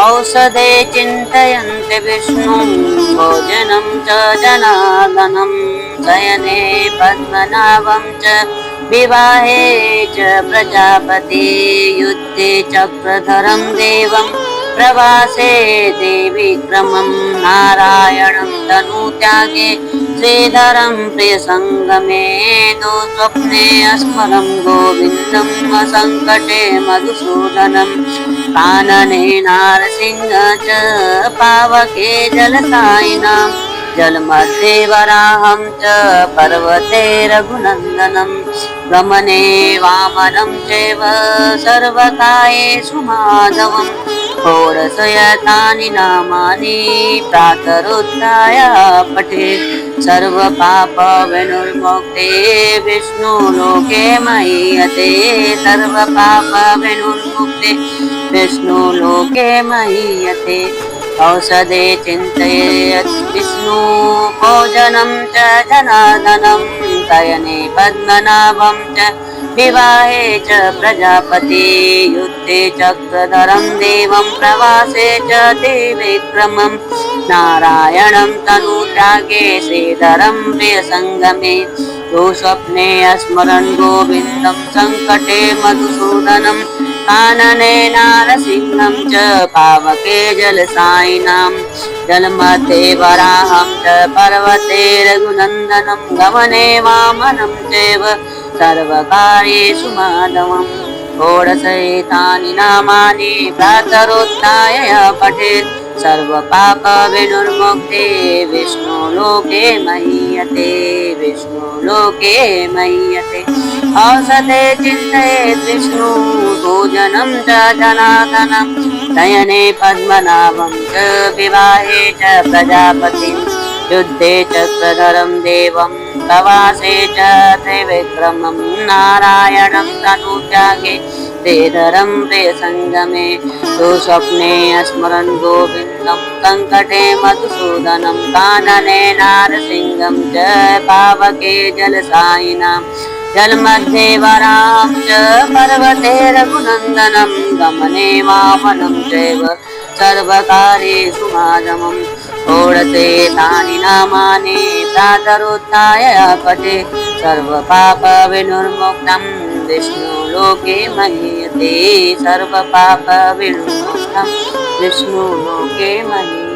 औषधे चिन्तयन्ति विष्णुं भोजनं च जनार्दनं शयने पद्मनाभं च विवाहे च प्रजापति युद्धे चक्रधरं देवं प्रवासे विक्रमं नारायणं तनुत्यागे श्रीधरं प्रियसङ्गमे स्वप्ने स्मरं गोविन्दं संकटे मधुसूदनं कानने नारसिंह च पावके जलसायिनां जलमध्ये वराहं च पर्वते रघुनन्दनं गमने वामनं चैव सर्वकायेषु माधवम् षोडशयतानि नामानि प्रातरुत्थाय पठेत् सर्वपापविनिर्मुक्ते विष्णुलोके महीयते सर्वपापविनिर्मुक्ते विष्णुलोके महीयते औषधे चिन्तयेत् विष्णु भोजनं च जनार्दनं शयने पद्मनाभं च विवाहे च प्रजापति युद्धे चक्रधरं देवं प्रवासे च त्रिविक्रमं नारायणं तनुत्यागे श्रीधरं प्रियसङ्गमे स्वप्ने स्मरन् गोविन्दं संकटे मधुसूदनं कानने नारसिंहं च पावके जलसायिनां जलमध्ये वराहं च पर्वते रघुनन्दनं गमने वामनं चैव सर्वकार्येषु माधवम् षोडशैतानि नामानि प्रातरुत्थाय पठेत् सर्वपापविनिर्मुक्ते विष्णुलोके महीयते विष्णुलोके महीयते औषधे चिन्तयेत् विष्णु भोजनं च जनार्दनं शयने पद्मनाभं च विवाहे च प्रजापतिं युद्धे चक्रधरं देवं प्रवासे च त्रिविक्रमं नारायणं तनुत्यागे श्रीधरं प्रियसङ्गमे स्वप्ने स्मरन् गोविन्दं संकटे मधुसूदनं कानने नारसिंहं च पावके जलसायिनां जलमध्ये वराहं च पर्वते रघुनन्दनं गमने वामनं चैव सर्वकार्येषु माधवम् षोडशेतानि नामानि प्रातरुत्थाय पठेत् सर्वपापविनिर्मुक्तं विष्णुलोके महीयते सर्वपापविनिर्मुक्तं विष्णुलोके महीयते।